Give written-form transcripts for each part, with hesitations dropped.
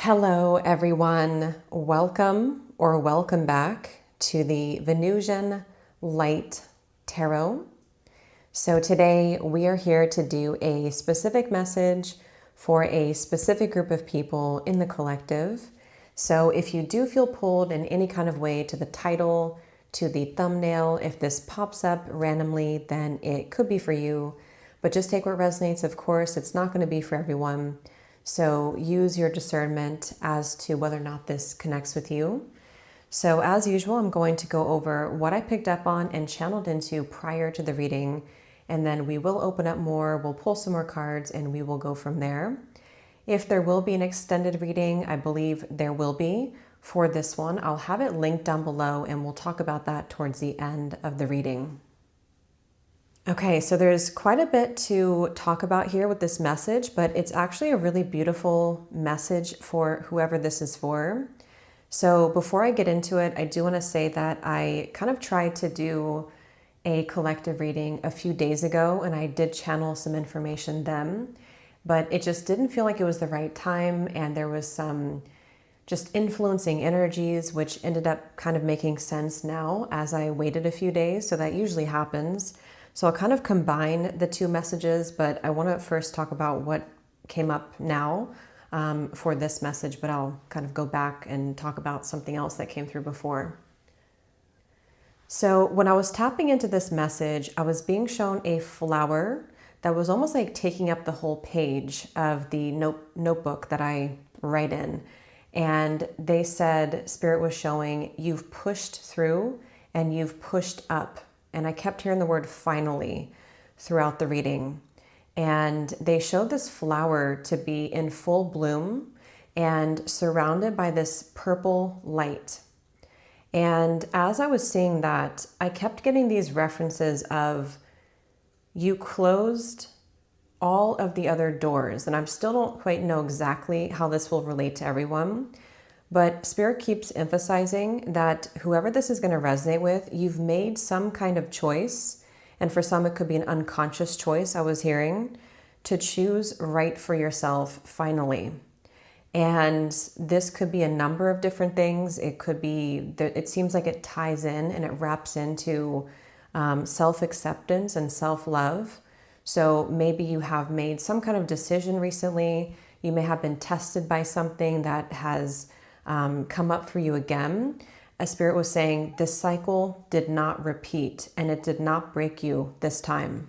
Hello, everyone. Welcome back to the Venusian Light Tarot. So today we are here to do a specific message for a specific group of people in the collective. So if you do feel pulled in any kind of way to the title, to the thumbnail, if this pops up randomly, then it could be for you. But just take what resonates, of course. It's not going to be for everyone. So use your discernment as to whether or not this connects with you. So as usual, I'm going to go over what I picked up on and channeled into prior to the reading. And then we will open up more, we'll pull some more cards, and we will go from there. If there will be an extended reading, I believe there will be for this one. I'll have it linked down below, and we'll talk about that towards the end of the reading. Okay, so there's quite a bit to talk about here with this message, but it's actually a really beautiful message for whoever this is for. So before I get into it, I do want to say that I kind of tried to do a collective reading a few days ago, and I did channel some information then, but it just didn't feel like it was the right time, and there was some just influencing energies, which ended up kind of making sense now as I waited a few days, so that usually happens. So I'll kind of combine the two messages, but I want to first talk about what came up now for this message, but I'll kind of go back and talk about something else that came through before. So when I was tapping into this message, I was being shown a flower that was almost like taking up the whole page of the notebook that I write in. And they said, Spirit was showing, you've pushed through and you've pushed up. And I kept hearing the word finally throughout the reading. And they showed this flower to be in full bloom and surrounded by this purple light. And as I was seeing that, I kept getting these references of you closed all of the other doors. And I still don't quite know exactly how this will relate to everyone. But Spirit keeps emphasizing that whoever this is going to resonate with, you've made some kind of choice. And for some, it could be an unconscious choice, I was hearing, to choose right for yourself finally. And this could be a number of different things. It could be that it seems like it ties in and it wraps into self-acceptance and self-love. So maybe you have made some kind of decision recently. You may have been tested by something that has come up for you again. A Spirit was saying this cycle did not repeat and it did not break you this time.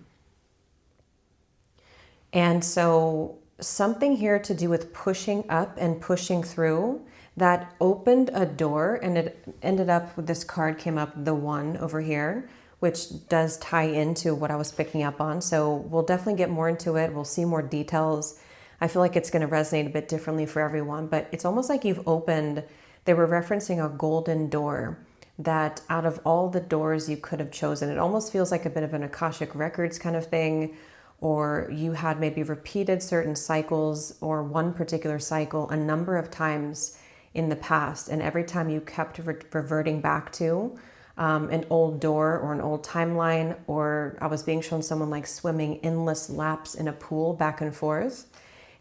And so something here to do with pushing up and pushing through that opened a door, and it ended up with this card came up, the one over here, which does tie into what I was picking up on. So we'll definitely get more into it. We'll see more details. I feel like it's going to resonate a bit differently for everyone, but it's almost like you've opened, they were referencing a golden door that out of all the doors you could have chosen, it almost feels like a bit of an Akashic Records kind of thing, or you had maybe repeated certain cycles or one particular cycle a number of times in the past. And every time you kept reverting back to an old door or an old timeline, or I was being shown someone like swimming endless laps in a pool back and forth.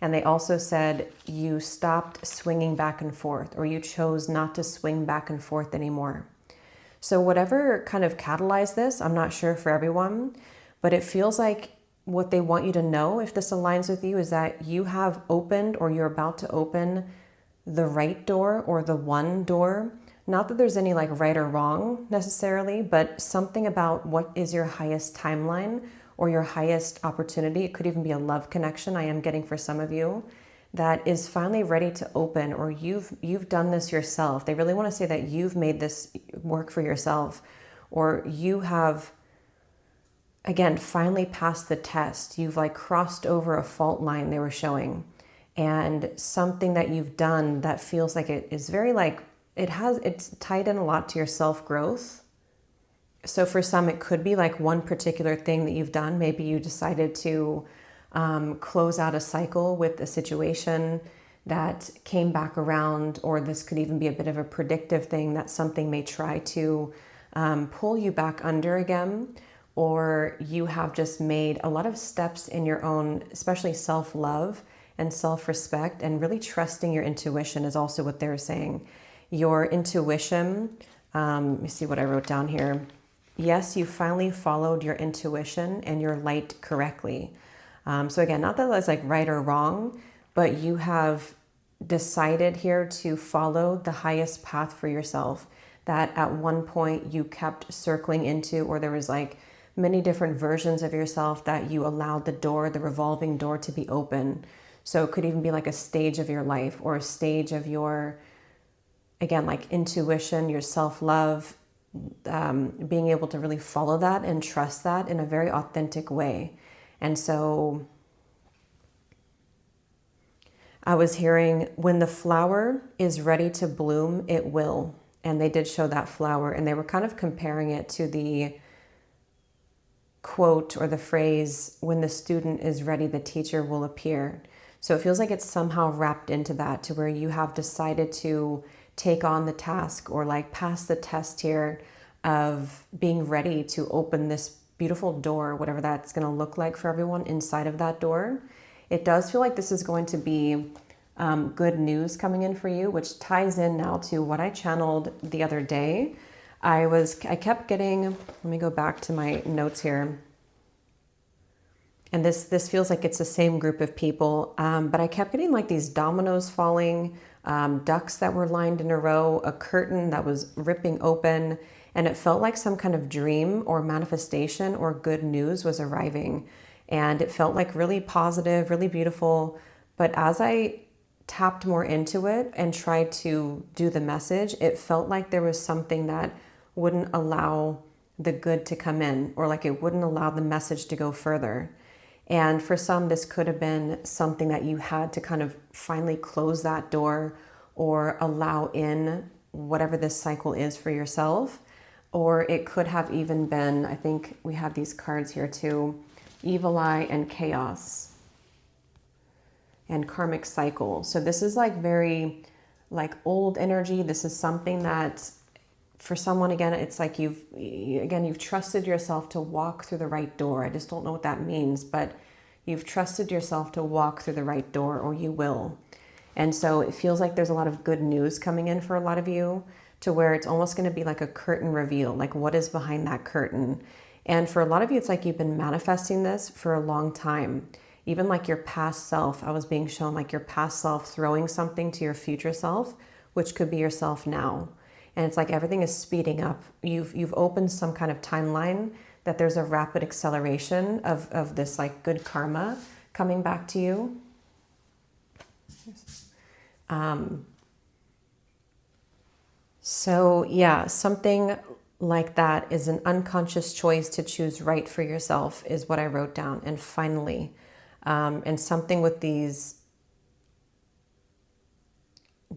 And they also said you stopped swinging back and forth, or you chose not to swing back and forth anymore. So whatever kind of catalyzed this, I'm not sure for everyone, but it feels like what they want you to know, if this aligns with you, is that you have opened or you're about to open the right door or the one door. Not that there's any like right or wrong necessarily, but something about what is your highest timeline or your highest opportunity. It could even be a love connection I am getting for some of you that is finally ready to open, or you've done this yourself. They really want to say that you've made this work for yourself, or you have, again, finally passed the test. You've like crossed over a fault line they were showing, and something that you've done that feels like it is very like, it's tied in a lot to your self-growth. So for some, it could be like one particular thing that you've done. Maybe you decided to close out a cycle with a situation that came back around, or this could even be a bit of a predictive thing that something may try to pull you back under again, or you have just made a lot of steps in your own, especially self-love, and self-respect, and really trusting your intuition is also what they're saying. Your intuition, let me see what I wrote down here. Yes, you finally followed your intuition and your light correctly. So again, not that that's like right or wrong, but you have decided here to follow the highest path for yourself that at one point you kept circling into, or there was like many different versions of yourself that you allowed the door, the revolving door, to be open. So it could even be like a stage of your life or a stage of your, again, like intuition, your self-love, being able to really follow that and trust that in a very authentic way. And so I was hearing, when the flower is ready to bloom, it will. And they did show that flower, and they were kind of comparing it to the quote or the phrase, when the student is ready, the teacher will appear. So it feels like it's somehow wrapped into that, to where you have decided to take on the task or like pass the test here of being ready to open this beautiful door, whatever that's going to look like for everyone inside of that door. It does feel like this is going to be good news coming in for you, which ties in now to what I channeled the other day. I kept getting, let me go back to my notes here. And this feels like it's the same group of people, but I kept getting like these dominoes falling, ducks that were lined in a row, a curtain that was ripping open, and it felt like some kind of dream or manifestation or good news was arriving. And it felt like really positive, really beautiful. But as I tapped more into it and tried to do the message, it felt like there was something that wouldn't allow the good to come in, or like it wouldn't allow the message to go further. And for some, this could have been something that you had to kind of finally close that door or allow in whatever this cycle is for yourself. Or it could have even been, I think we have these cards here too, evil eye and chaos and karmic cycle. So this is like very like old energy. This is something that for someone, again, it's like you've trusted yourself to walk through the right door. I just don't know what that means, but you've trusted yourself to walk through the right door, or you will. And so it feels like there's a lot of good news coming in for a lot of you, to where it's almost going to be like a curtain reveal, like what is behind that curtain. And for a lot of you, it's like you've been manifesting this for a long time. Even like your past self, I was being shown like your past self throwing something to your future self, which could be yourself now. And it's like everything is speeding up. You've opened some kind of timeline that there's a rapid acceleration of this like good karma coming back to you. So yeah, something like that is an unconscious choice to choose right for yourself is what I wrote down. And finally, and something with these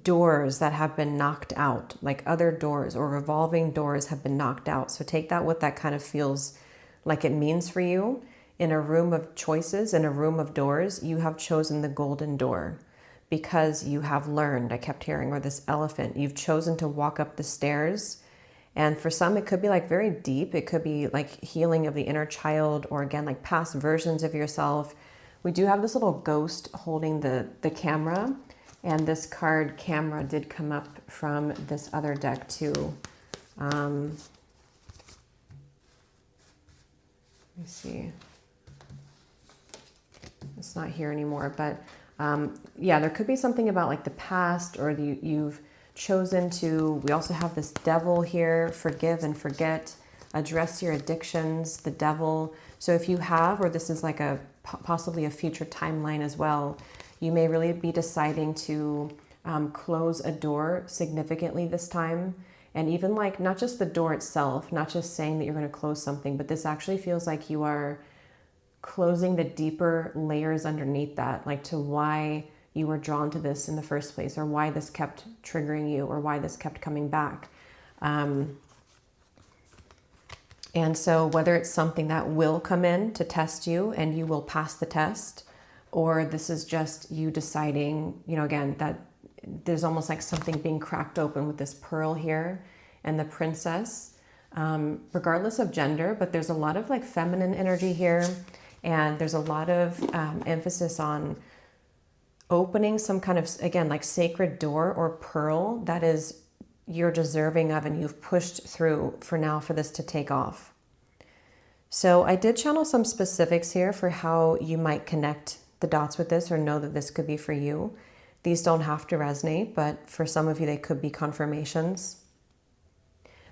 doors that have been knocked out, like other doors or revolving doors have been knocked out. So take that, what that kind of feels like it means for you. In a room of choices, in a room of doors, you have chosen the golden door because you have learned, I kept hearing, or this elephant, you've chosen to walk up the stairs. And for some, it could be like very deep. It could be like healing of the inner child, or again, like past versions of yourself. We do have this little ghost holding the camera. And this card camera did come up from this other deck too. Let me see. It's not here anymore, but yeah, there could be something about like the past, or you've chosen to, we also have this devil here, forgive and forget, address your addictions, the devil. So if you have, or this is like a possibly a future timeline as well, you may really be deciding to close a door significantly this time. And even like, not just the door itself, not just saying that you're going to close something, but this actually feels like you are closing the deeper layers underneath that, like to why you were drawn to this in the first place, or why this kept triggering you, or why this kept coming back. And so whether it's something that will come in to test you and you will pass the test, or this is just you deciding, you know, again, that there's almost like something being cracked open with this pearl here and the princess, regardless of gender, but there's a lot of like feminine energy here. And there's a lot of emphasis on opening some kind of, again, like sacred door or pearl that is you're deserving of and you've pushed through for now for this to take off. So I did channel some specifics here for how you might connect the dots with this or know that this could be for you. These don't have to resonate, but for some of you, they could be confirmations.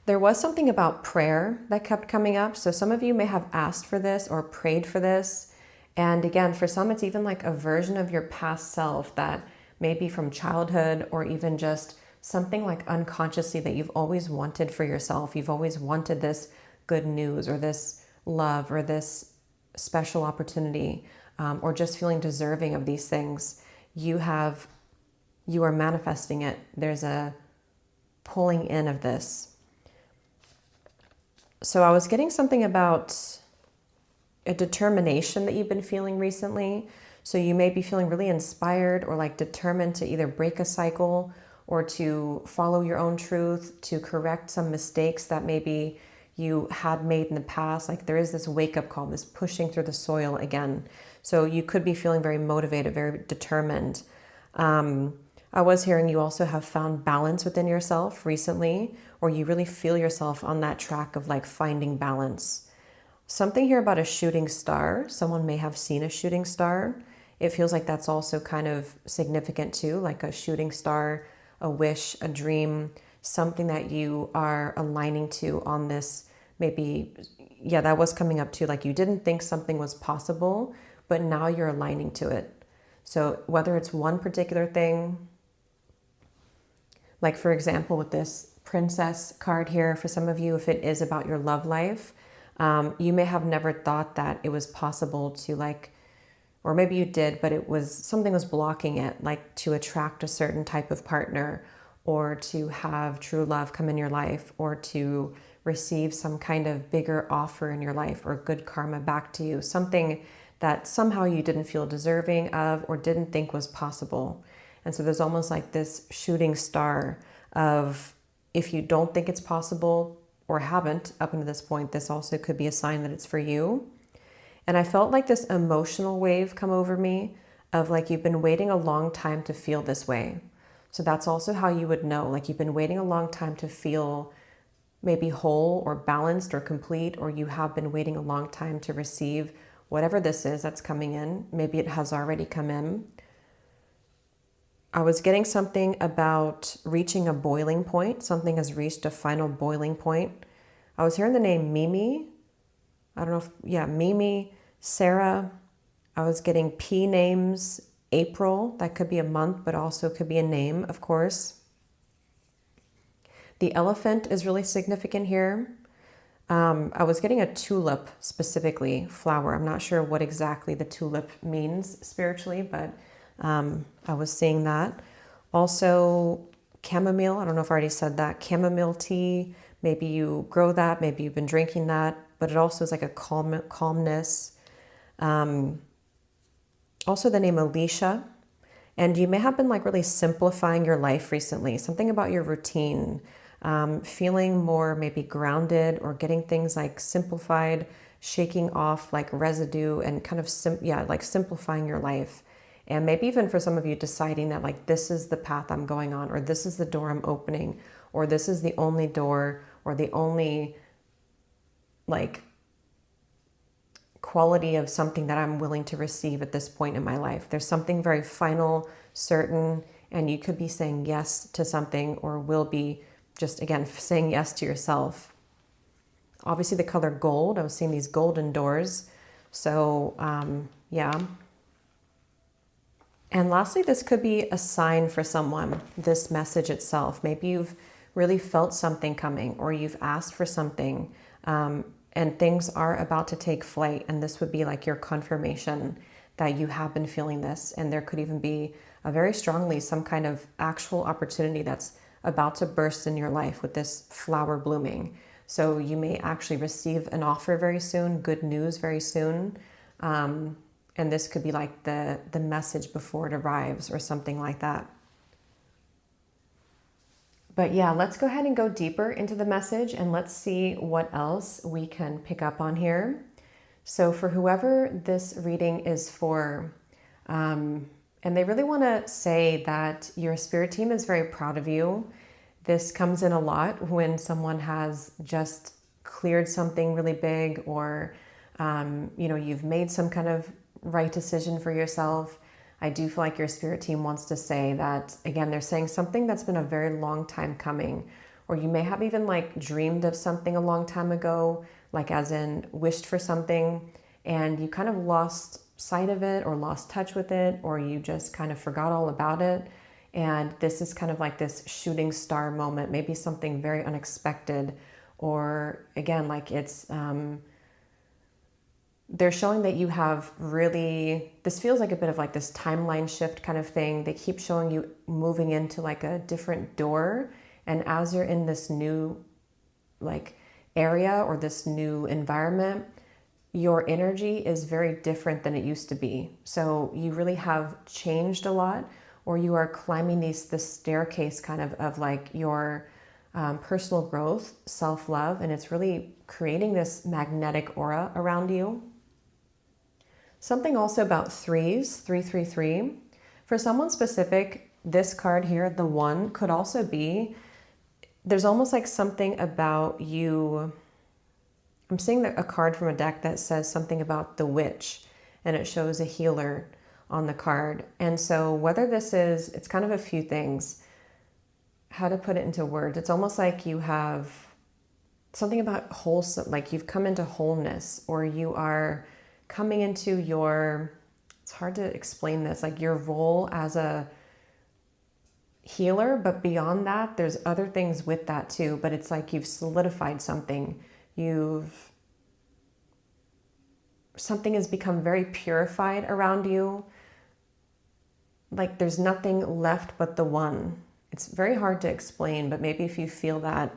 There was something about prayer that kept coming up. So some of you may have asked for this or prayed for this. And again, for some, it's even like a version of your past self that may be from childhood or even just something like unconsciously that you've always wanted for yourself. You've always wanted this good news or this love or this special opportunity, or just feeling deserving of these things. You are manifesting it. There's a pulling in of this. So I was getting something about a determination that you've been feeling recently. So you may be feeling really inspired or like determined to either break a cycle or to follow your own truth, to correct some mistakes that maybe you had made in the past. Like there is this wake-up call, this pushing through the soil again. So you could be feeling very motivated, very determined. I was hearing you also have found balance within yourself recently, or you really feel yourself on that track of like finding balance. Something here about a shooting star. Someone may have seen a shooting star. It feels like that's also kind of significant too, like a shooting star, a wish, a dream, something that you are aligning to on this. Maybe, yeah, that was coming up too. Like you didn't think something was possible, but now you're aligning to it. So whether it's one particular thing, like for example, with this princess card here, for some of you, if it is about your love life, you may have never thought that it was possible to like, or maybe you did, but it was something was blocking it, like to attract a certain type of partner or to have true love come in your life or to receive some kind of bigger offer in your life or good karma back to you, something that somehow you didn't feel deserving of or didn't think was possible. And so there's almost like this shooting star of if you don't think it's possible or haven't up until this point, this also could be a sign that it's for you. And I felt like this emotional wave come over me of like you've been waiting a long time to feel this way. So that's also how you would know, like you've been waiting a long time to feel maybe whole or balanced or complete, or you have been waiting a long time to receive whatever this is that's coming in. Maybe it has already come in. I was getting something about reaching a boiling point. Something has reached a final boiling point. I was hearing the name Mimi. I don't know if, yeah, Mimi, Sarah. I was getting P names, April. That could be a month, but also could be a name, of course. The elephant is really significant here. I was getting a tulip specifically, flower. I'm not sure what exactly the tulip means spiritually, but I was seeing that. Also, chamomile. I don't know if I already said that. Chamomile tea. Maybe you grow that. Maybe you've been drinking that. But it also is like a calmness. Also the name Alicia. And you may have been like really simplifying your life recently. Something about your routine. Feeling more maybe grounded or getting things like simplified, shaking off like residue and kind of, like simplifying your life. And maybe even for some of you deciding that like this is the path I'm going on, or this is the door I'm opening, or this is the only door or the only like quality of something that I'm willing to receive at this point in my life. There's something very final, certain, and you could be saying yes to something or will be just, again, saying yes to yourself. Obviously the color gold, I was seeing these golden doors. So, yeah. And lastly, this could be a sign for someone, this message itself. Maybe you've really felt something coming or you've asked for something and things are about to take flight. And this would be like your confirmation that you have been feeling this. And there could even be a very strongly some kind of actual opportunity that's about to burst in your life with this flower blooming. So you may actually receive an offer very soon, good news very soon. And this could be like the message before it arrives or something like that. But yeah, let's go ahead and go deeper into the message and let's see what else we can pick up on here. So for whoever this reading is for, and And they really want to say that your spirit team is very proud of you. This comes in a lot when someone has just cleared something really big, or you've made some kind of right decision for yourself. I do feel like your spirit team wants to say that, again, they're saying something that's been a very long time coming, or you may have even like dreamed of something a long time ago, like as in wished for something, and you kind of lost sight of it or lost touch with it, or you just kind of forgot all about it. And this is kind of like this shooting star moment, maybe something very unexpected, or again, like it's, they're showing that you have really, this feels like a bit of like this timeline shift kind of thing. They keep showing you moving into like a different door. And as you're in this new like area or this new environment, your energy is very different than it used to be. So you really have changed a lot, or you are climbing this staircase kind of like your personal growth, self-love, and it's really creating this magnetic aura around you. Something also about threes, 333. For someone specific, this card here, the one, could also be, there's almost like something about you. I'm seeing a card from a deck that says something about the witch, and it shows a healer on the card. And so whether this is, it's kind of a few things. How to put it into words. It's almost like you have something about wholesome, like you've come into wholeness, or you are coming into your, it's hard to explain this, like your role as a healer, but beyond that, there's other things with that too. But it's like you've solidified something. Something has become very purified around you. Like there's nothing left but the one. It's very hard to explain, but maybe if you feel that,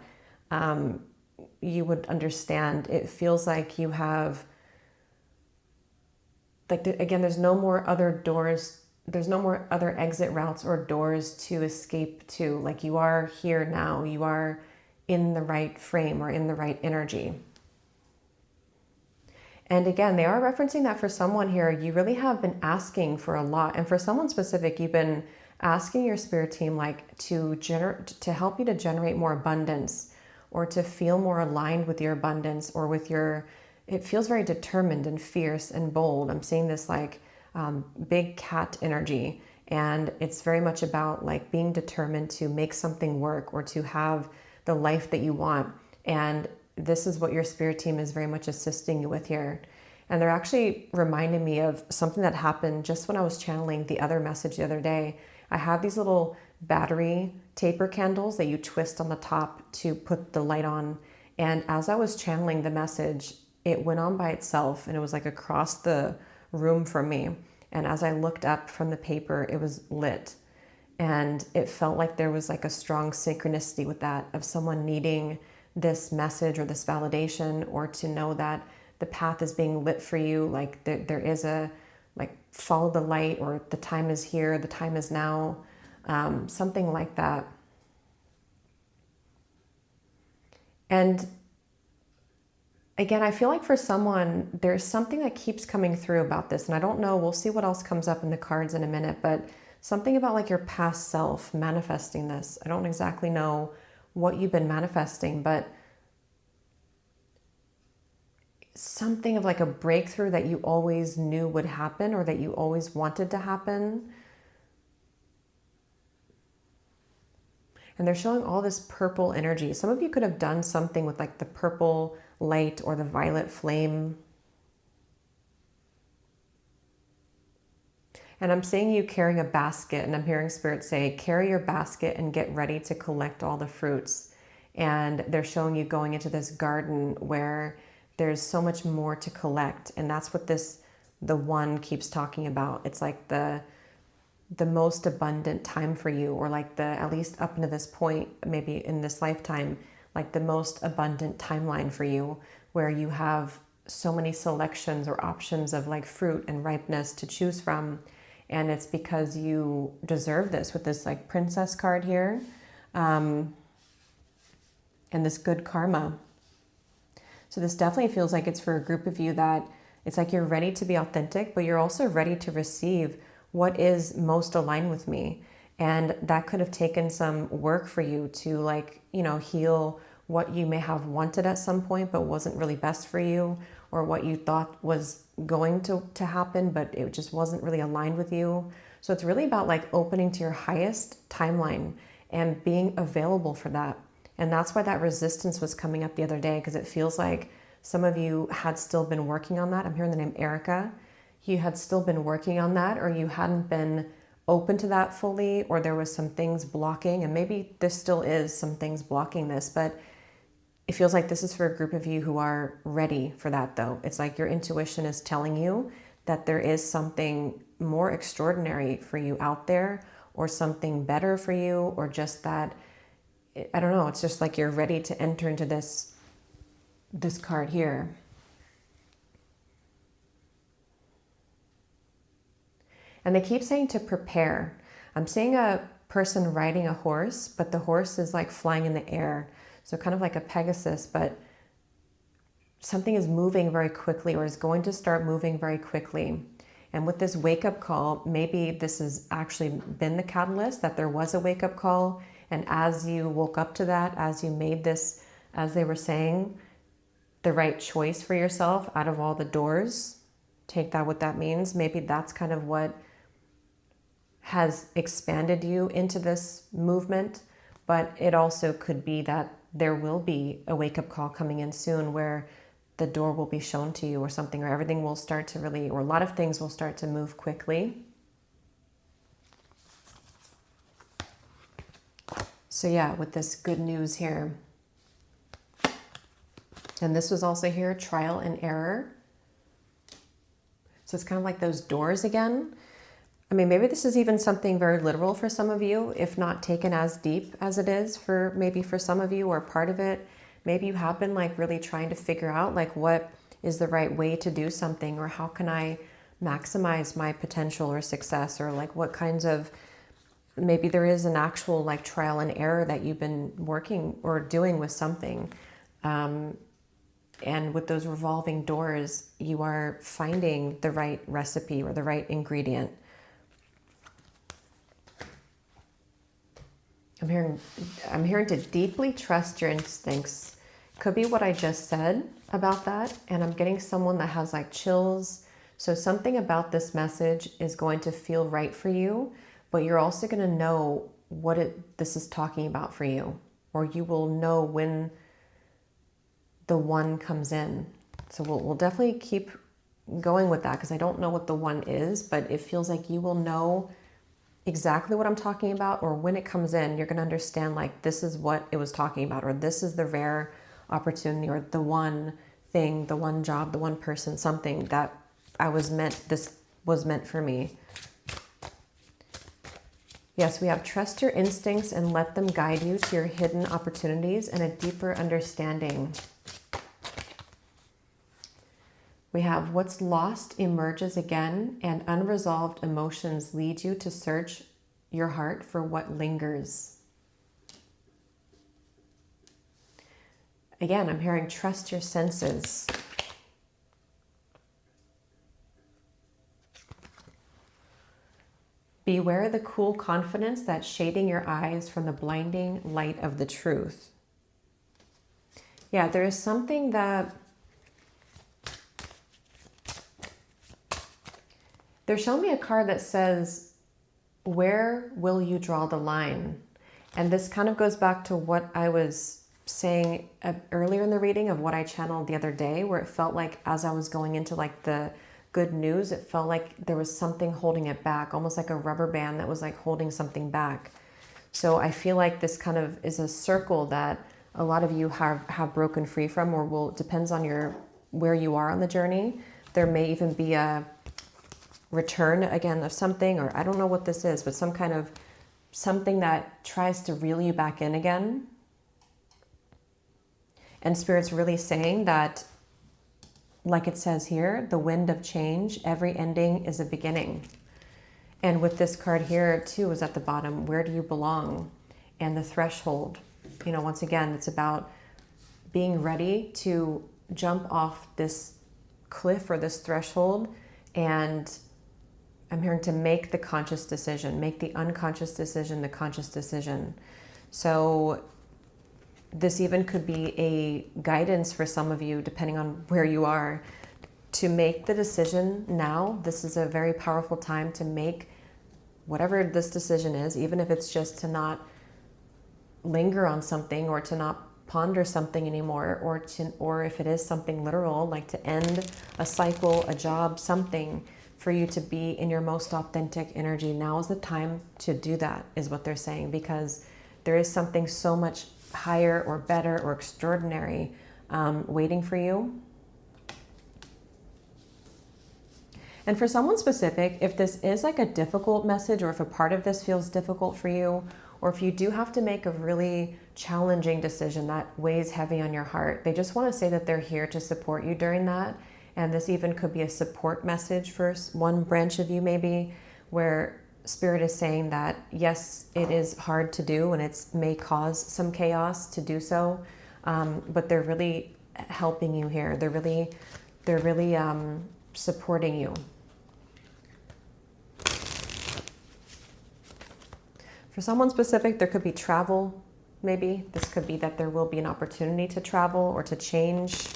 you would understand. It feels like you have, like, again, there's no more other doors. There's no more other exit routes or doors to escape to. Like you are here now. You are in the right frame or in the right energy. And again, they are referencing that for someone here, you really have been asking for a lot. And for someone specific, you've been asking your spirit team like to help you to generate more abundance, or to feel more aligned with your abundance, or with your, it feels very determined and fierce and bold. I'm seeing this like big cat energy, and it's very much about like being determined to make something work, or to have the life that you want. And this is what your spirit team is very much assisting you with here. And they're actually reminding me of something that happened just when I was channeling the other message the other day. I have these little battery taper candles that you twist on the top to put the light on. And as I was channeling the message, it went on by itself, and it was like across the room from me. And as I looked up from the paper, it was lit. And it felt like there was like a strong synchronicity with that, of someone needing this message or this validation, or to know that the path is being lit for you. Like there is a, like, follow the light, or the time is here, the time is now, something like that. And again, I feel like for someone, there's something that keeps coming through about this. And I don't know, we'll see what else comes up in the cards in a minute, but something about like your past self manifesting this. I don't exactly know what you've been manifesting, but something of like a breakthrough that you always knew would happen, or that you always wanted to happen. And they're showing all this purple energy. Some of you could have done something with like the purple light or the violet flame. And I'm seeing you carrying a basket, and I'm hearing Spirit say, carry your basket and get ready to collect all the fruits. And they're showing you going into this garden where there's so much more to collect. And that's what the one keeps talking about. It's like the most abundant time for you, or like at least up into this point, maybe in this lifetime, like the most abundant timeline for you, where you have so many selections or options of like fruit and ripeness to choose from. And it's because you deserve this, with this like princess card here, and this good karma. So this definitely feels like it's for a group of you that it's like you're ready to be authentic, but you're also ready to receive what is most aligned with me. And that could have taken some work for you to, like, you know, heal what you may have wanted at some point but wasn't really best for you, or what you thought was going to happen but it just wasn't really aligned with you. So it's really about like opening to your highest timeline and being available for that. And that's why that resistance was coming up the other day, because it feels like some of you had still been working on that. I'm hearing the name Erica. You had still been working on that, or you hadn't been open to that fully, or there was some things blocking, and maybe this still is some things blocking this, but it feels like this is for a group of you who are ready for that though. It's like your intuition is telling you that there is something more extraordinary for you out there, or something better for you, or just that, I don't know, it's just like you're ready to enter into this card here. And they keep saying to prepare. I'm seeing a person riding a horse, but the horse is like flying in the air. So kind of like a Pegasus, but something is moving very quickly, or is going to start moving very quickly. And with this wake-up call, maybe this has actually been the catalyst, that there was a wake-up call. And as you woke up to that, as you made this, as they were saying, the right choice for yourself out of all the doors, take that what that means. Maybe that's kind of what has expanded you into this movement. But it also could be that there will be a wake-up call coming in soon, where the door will be shown to you or something, or everything will start to really, or a lot of things will start to move quickly. So yeah, with this good news here. And this was also here, trial and error. So it's kind of like those doors again. I mean, maybe this is even something very literal for some of you, if not taken as deep as it is for maybe for some of you, or part of it. Maybe you have been like really trying to figure out like what is the right way to do something, or how can I maximize my potential or success, or like what kinds of, maybe there is an actual like trial and error that you've been working or doing with something. And with those revolving doors, you are finding the right recipe or the right ingredient. I'm hearing to deeply trust your instincts. Could be what I just said about that. And I'm getting someone that has like chills. So something about this message is going to feel right for you, but you're also going to know what this is talking about for you, or you will know when the one comes in. So we'll definitely keep going with that, because I don't know what the one is, but it feels like you will know exactly what I'm talking about, or when it comes in, you're going to understand like this is what it was talking about, or this is the rare opportunity, or the one thing, the one job, the one person, something that this was meant for me. Yes, we have trust your instincts and let them guide you to your hidden opportunities and a deeper understanding. We have what's lost emerges again, and unresolved emotions lead you to search your heart for what lingers. Again, I'm hearing trust your senses. Beware the cool confidence that's shading your eyes from the blinding light of the truth. Yeah, there is something that they're showing me a card that says, where will you draw the line? And this kind of goes back to what I was saying earlier in the reading of what I channeled the other day, where it felt like as I was going into like the good news, it felt like there was something holding it back, almost like a rubber band that was like holding something back. So I feel like this kind of is a circle that a lot of you have broken free from, or depends on where you are on the journey. There may even be a return again of something, or I don't know what this is, but some kind of something that tries to reel you back in again. And Spirit's really saying that, like it says here, the wind of change, every ending is a beginning. And with this card here too is at the bottom, where do you belong? And the threshold. You know, once again, it's about being ready to jump off this cliff or this threshold and I'm hearing to make the conscious decision, make the unconscious decision, the conscious decision. So this even could be a guidance for some of you, depending on where you are, to make the decision now. This is a very powerful time to make whatever this decision is, even if it's just to not linger on something or to not ponder something anymore, or if it is something literal, like to end a cycle, a job, something, for you to be in your most authentic energy. Now is the time to do that, is what they're saying, because there is something so much higher or better or extraordinary waiting for you. And for someone specific, if this is like a difficult message, or if a part of this feels difficult for you, or if you do have to make a really challenging decision that weighs heavy on your heart, they just want to say that they're here to support you during that. And this even could be a support message for one branch of you, maybe, where Spirit is saying that, yes, it is hard to do and it may cause some chaos to do so, but they're really helping you here. They're really supporting you. For someone specific, there could be travel, maybe. This could be that there will be an opportunity to travel or to change.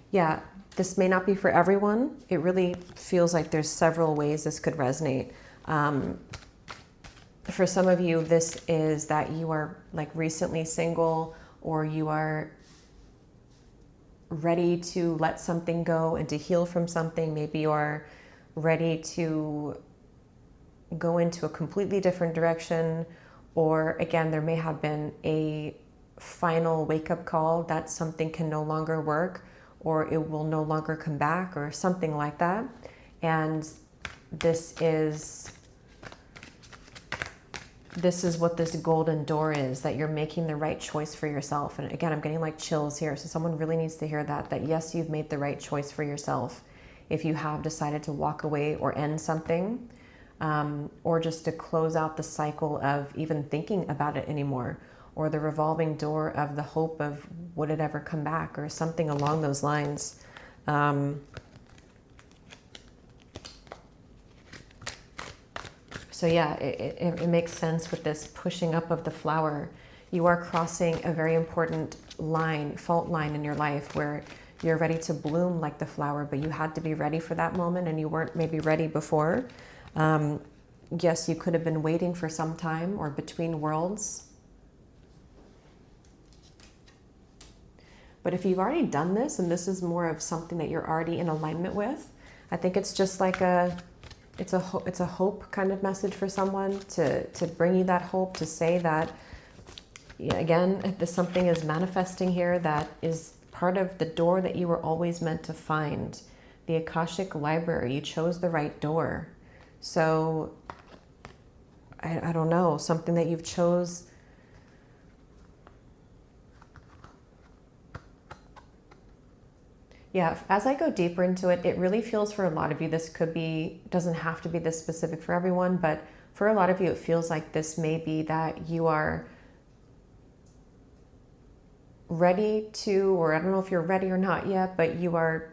Yeah, this may not be for everyone. It really feels like there's several ways this could resonate. For some of you, this is that you are like recently single, or you are ready to let something go and to heal from something. Maybe you're ready to go into a completely different direction, or again, there may have been a final wake-up call that something can no longer work, or it will no longer come back, or something like that. And this is what this golden door is, that you're making the right choice for yourself. And again, I'm getting like chills here. So someone really needs to hear that yes, you've made the right choice for yourself. If you have decided to walk away or end something, or just to close out the cycle of even thinking about it anymore, or the revolving door of the hope of would it ever come back, or something along those lines. So yeah, it makes sense with this pushing up of the flower. You are crossing a very important line, fault line in your life, where you're ready to bloom like the flower, but you had to be ready for that moment, and you weren't maybe ready before. Yes, you could have been waiting for some time, or between worlds. But if you've already done this, and this is more of something that you're already in alignment with, I think it's just like it's a hope kind of message for someone, to bring you that hope, to say that, again, if something is manifesting here that is part of the door that you were always meant to find. The Akashic Library, you chose the right door. So I don't know, something that you've chose. Yeah, as I go deeper into it, it really feels for a lot of you, this could be, doesn't have to be this specific for everyone, but for a lot of you, it feels like this may be that you are ready to, or I don't know if you're ready or not yet, but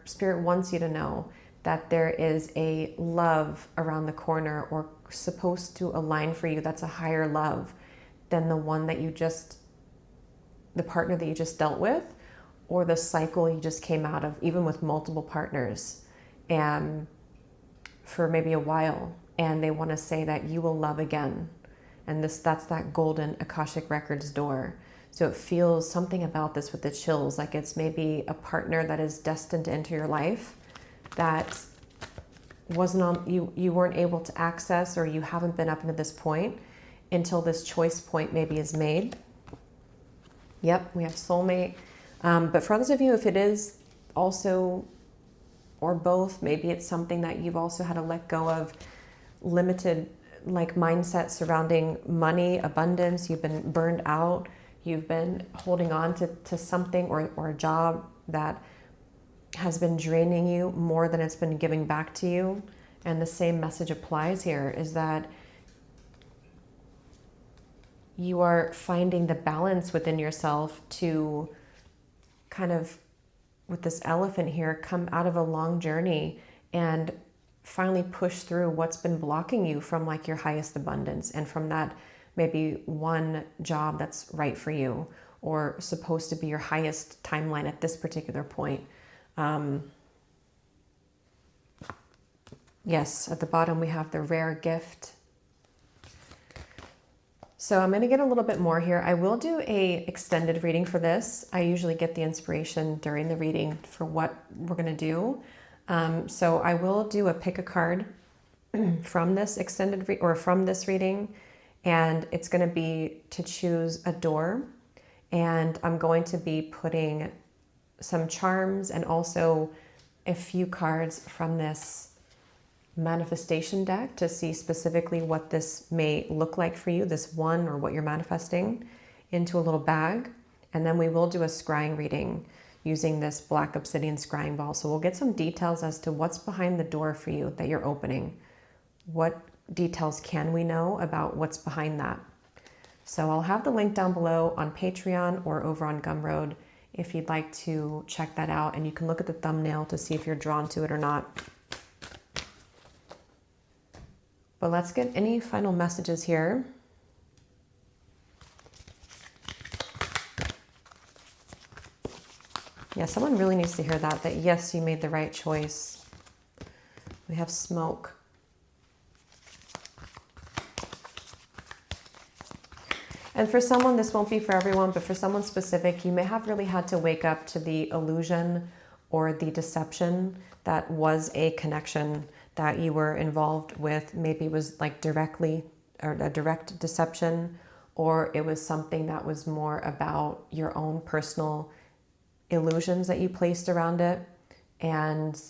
Spirit wants you to know that there is a love around the corner, or supposed to align for you, that's a higher love than the one that the partner that you just dealt with, or the cycle you just came out of, even with multiple partners, and for maybe a while, and they want to say that you will love again. And that's that golden Akashic Records door. So it feels something about this with the chills, like it's maybe a partner that is destined to enter your life that wasn't on, you weren't able to access, or you haven't been up into this point until this choice point maybe is made. Yep, we have soulmate. But for others of you, if it is also, or both, maybe it's something that you've also had to let go of, limited like mindset surrounding money, abundance. You've been burned out. You've been holding on to something or a job that has been draining you more than it's been giving back to you. And the same message applies here, is that you are finding the balance within yourself to kind of, with this elephant here, come out of a long journey and finally push through what's been blocking you from like your highest abundance and from that maybe one job that's right for you or supposed to be your highest timeline at this particular point. Yes, at the bottom we have the rare gift. So I'm going to get a little bit more here. I will do a extended reading for this. I usually get the inspiration during the reading for what we're going to do. So I will do a pick a card from this extended or from this reading, and it's going to be to choose a door, and I'm going to be putting some charms and also a few cards from this manifestation deck to see specifically what this may look like for you, this one or what you're manifesting, into a little bag. And then we will do a scrying reading using this black obsidian scrying ball. So we'll get some details as to what's behind the door for you that you're opening. What details can we know about what's behind that? So I'll have the link down below on Patreon or over on Gumroad if you'd like to check that out, and you can look at the thumbnail to see if you're drawn to it or not. But let's get any final messages here. Yeah, someone really needs to hear that yes, you made the right choice. We have smoke. And for someone, this won't be for everyone, but for someone specific, you may have really had to wake up to the illusion or the deception that was a connection that you were involved with. Maybe it was like directly or a direct deception, or it was something that was more about your own personal illusions that you placed around it. And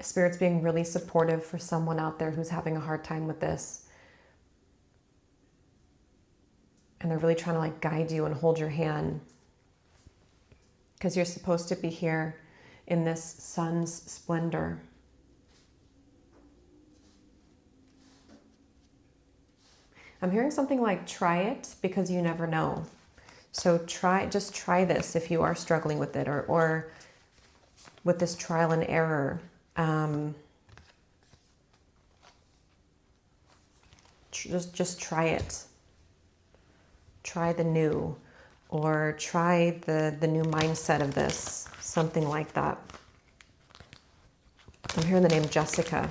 Spirit's being really supportive for someone out there who's having a hard time with this. And they're really trying to like guide you and hold your hand, because you're supposed to be here in this sun's splendor. I'm hearing something like try it because you never know. So just try this if you are struggling with it, or with this trial and error. Just try it. Try the new, or try the new mindset of this, something like that. I'm hearing the name Jessica.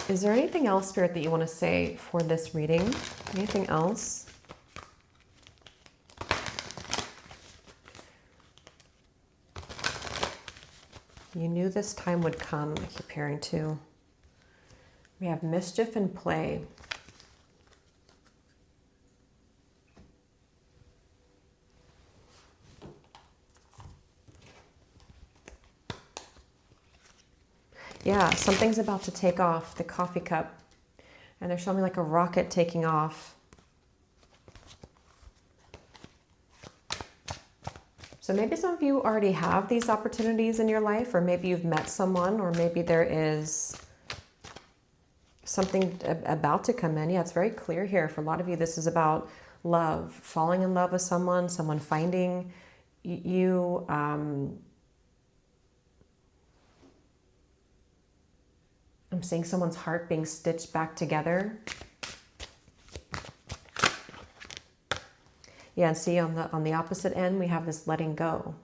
Is there anything else, Spirit, that you want to say for this reading? Anything else? You knew this time would come, I keep hearing too. We have mischief and play. Yeah, something's about to take off, the coffee cup. And they're showing me like a rocket taking off. So maybe some of you already have these opportunities in your life, or maybe you've met someone, or maybe there is something about to come in. Yeah, it's very clear here. For a lot of you, this is about love, falling in love with someone finding you. I'm seeing someone's heart being stitched back together. Yeah, and see on the opposite end, we have this letting go.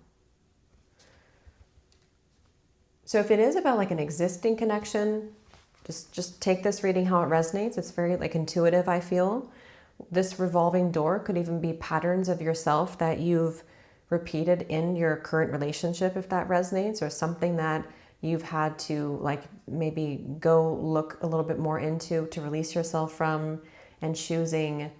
So if it is about like an existing connection, just take this reading how it resonates. It's very like intuitive, I feel. This revolving door could even be patterns of yourself that you've repeated in your current relationship, if that resonates, or something that you've had to like maybe go look a little bit more into to release yourself from, and choosing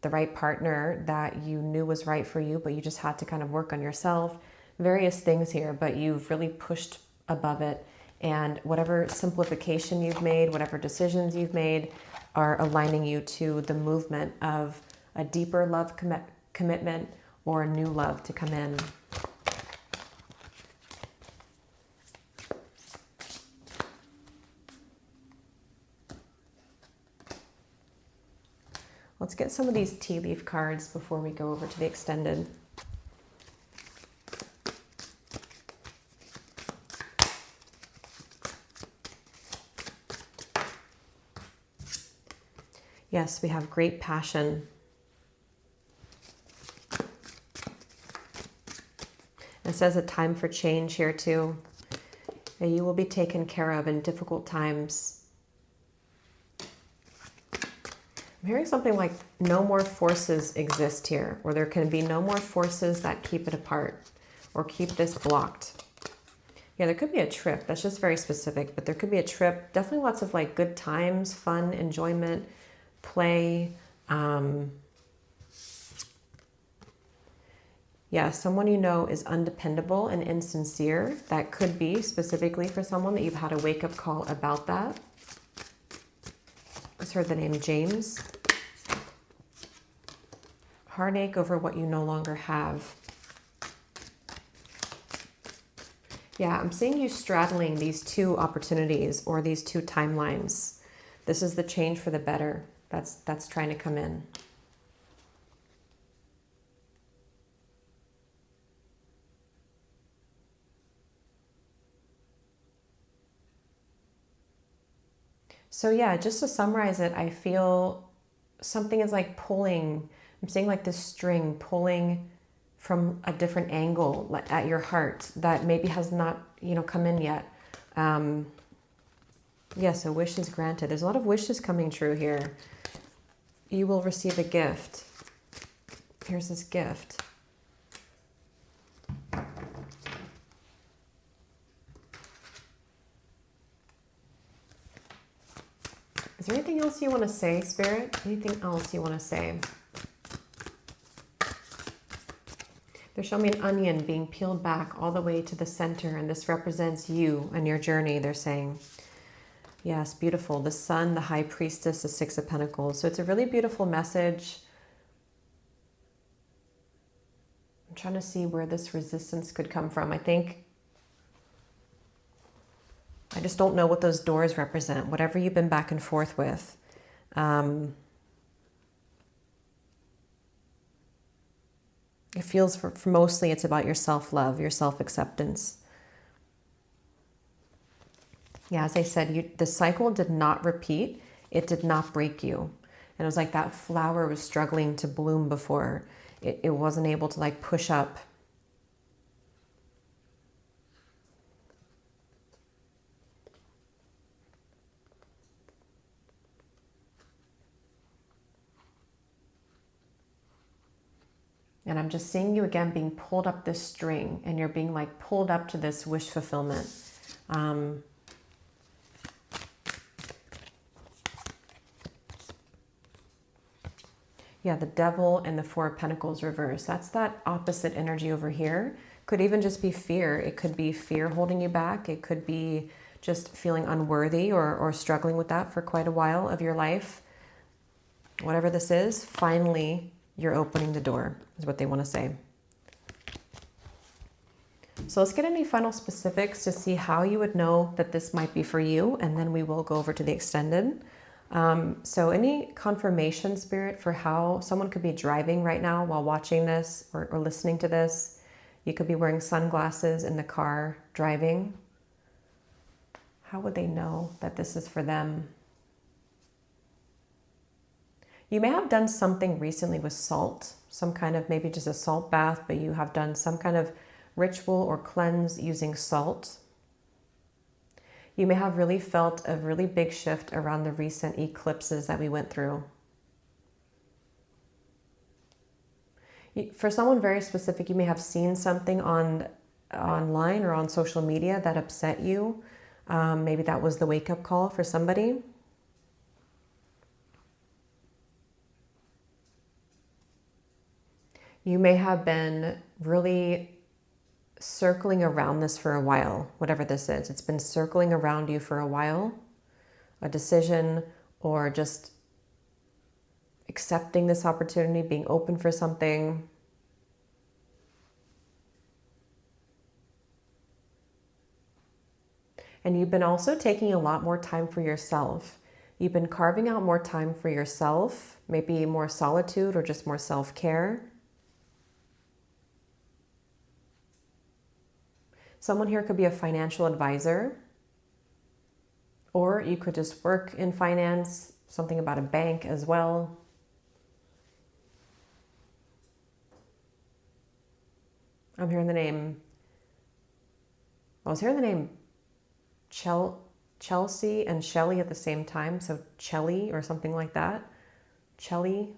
the right partner that you knew was right for you, but you just had to kind of work on yourself. Various things here, but you've really pushed above it. And whatever simplification you've made, whatever decisions you've made, are aligning you to the movement of a deeper love commitment, or a new love to come in. Let's get some of these tea leaf cards before we go over to the extended. Yes, we have great passion. It says a time for change here too. And you will be taken care of in difficult times. I'm hearing something like no more forces exist here, or there can be no more forces that keep it apart or keep this blocked. Yeah, there could be a trip. That's just very specific, but there could be a trip. Definitely lots of like good times, fun, enjoyment, play. Yeah, someone you know is undependable and insincere. That could be specifically for someone that you've had a wake-up call about that. I just heard the name James. Heartache over what you no longer have. Yeah, I'm seeing you straddling these two opportunities or these two timelines. This is the change for the better that's trying to come in. So yeah, just to summarize it, I feel something is like pulling. I'm seeing like this string pulling from a different angle at your heart that maybe has not, come in yet. Yes, a wish is granted. There's a lot of wishes coming true here. You will receive a gift. Here's this gift. Is there anything else you want to say, Spirit? Anything else you want to say? They're showing me an onion being peeled back all the way to the center, and this represents you and your journey, they're saying. Yes, beautiful. The Sun, the High Priestess, the Six of Pentacles. So it's a really beautiful message. I'm trying to see where this resistance could come from. I just don't know what those doors represent. Whatever you've been back and forth with. It feels for mostly it's about your self-love, your self-acceptance. Yeah, as I said, the cycle did not repeat. It did not break you. And it was like that flower was struggling to bloom before. It wasn't able to like push up. And I'm just seeing you again being pulled up this string, and you're being like pulled up to this wish fulfillment. Yeah, the Devil and the Four of Pentacles reverse. That's that opposite energy over here. Could even just be fear. It could be fear holding you back. It could be just feeling unworthy or struggling with that for quite a while of your life. Whatever this is, finally you're opening the door, is what they want to say. So let's get any final specifics to see how you would know that this might be for you, and then we will go over to the extended. So any confirmation, Spirit, for how someone could be driving right now while watching this or listening to this? You could be wearing sunglasses in the car, driving. How would they know that this is for them? You may have done something recently with salt, some kind of maybe just a salt bath, but you have done some kind of ritual or cleanse using salt. You may have really felt a really big shift around the recent eclipses that we went through. For someone very specific, you may have seen something online or on social media that upset you. Maybe that was the wake-up call for somebody. You may have been really circling around this for a while, whatever this is. It's been circling around you for a while, a decision or just accepting this opportunity, being open for something. And you've been also taking a lot more time for yourself. You've been carving out more time for yourself, maybe more solitude or just more self-care. Someone here could be a financial advisor, or you could just work in finance, something about a bank as well. I'm hearing the name, I was hearing the name Chelsea and Shelley at the same time. So Chelly or something like that. Chelly.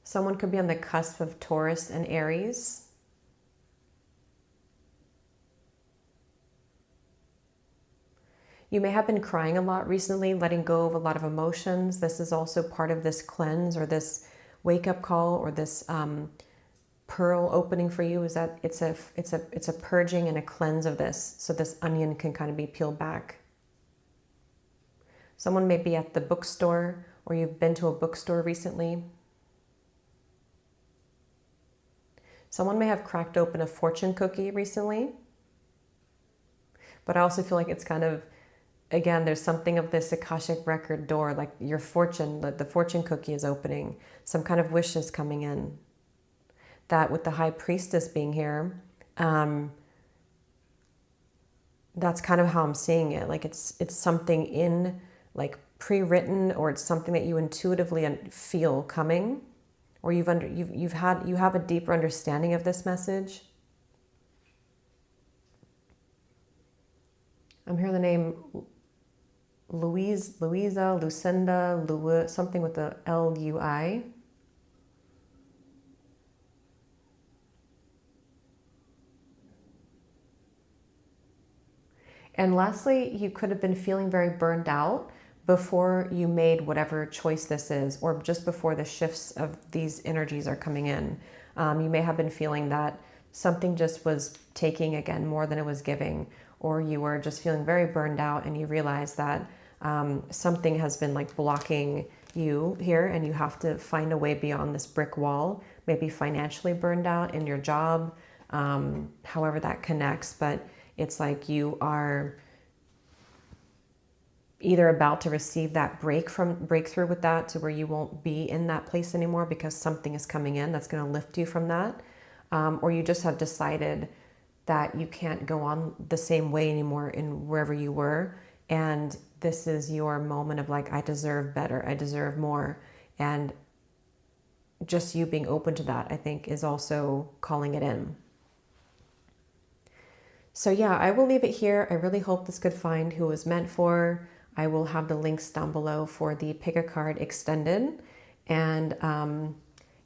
Someone could be on the cusp of Taurus and Aries. You may have been crying a lot recently, letting go of a lot of emotions. This is also part of this cleanse or this wake-up call or this pearl opening for you, is that it's a purging and a cleanse of this, so this onion can kind of be peeled back. Someone may be at the bookstore, or you've been to a bookstore recently. Someone may have cracked open a fortune cookie recently. But I also feel like it's kind of, again, there's something of this Akashic record door, like your fortune, the fortune cookie is opening. Some kind of wish is coming in. That with the High Priestess being here, that's kind of how I'm seeing it. Like it's something in, like pre-written, or it's something that you intuitively feel coming, or you have a deeper understanding of this message. I'm hearing the name Louisa, Lucinda, something with the L-U-I. And lastly, you could have been feeling very burned out before you made whatever choice this is, or just before the shifts of these energies are coming in. You may have been feeling that something just was taking, again, more than it was giving, or you were just feeling very burned out and you realize that something has been like blocking you here, and you have to find a way beyond this brick wall, maybe financially burned out in your job, however that connects. But it's like you are either about to receive that breakthrough with that, to where you won't be in that place anymore because something is coming in that's going to lift you from that, or you just have decided that you can't go on the same way anymore in wherever you were, and this is your moment of like, I deserve better, I deserve more. And just you being open to that, I think, is also calling it in. So yeah, I will leave it here. I really hope this could find who it was meant for. I will have the links down below for the Pick a Card Extended. And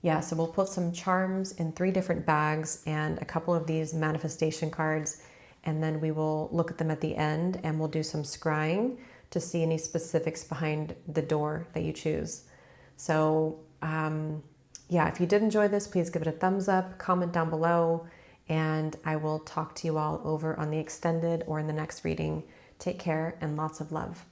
yeah, so we'll put some charms in 3 different bags and a couple of these manifestation cards. And then we will look at them at the end, and we'll do some scrying to see any specifics behind the door that you choose. So yeah, if you did enjoy this, please give it a thumbs up, comment down below, and I will talk to you all over on the extended or in the next reading. Take care and lots of love.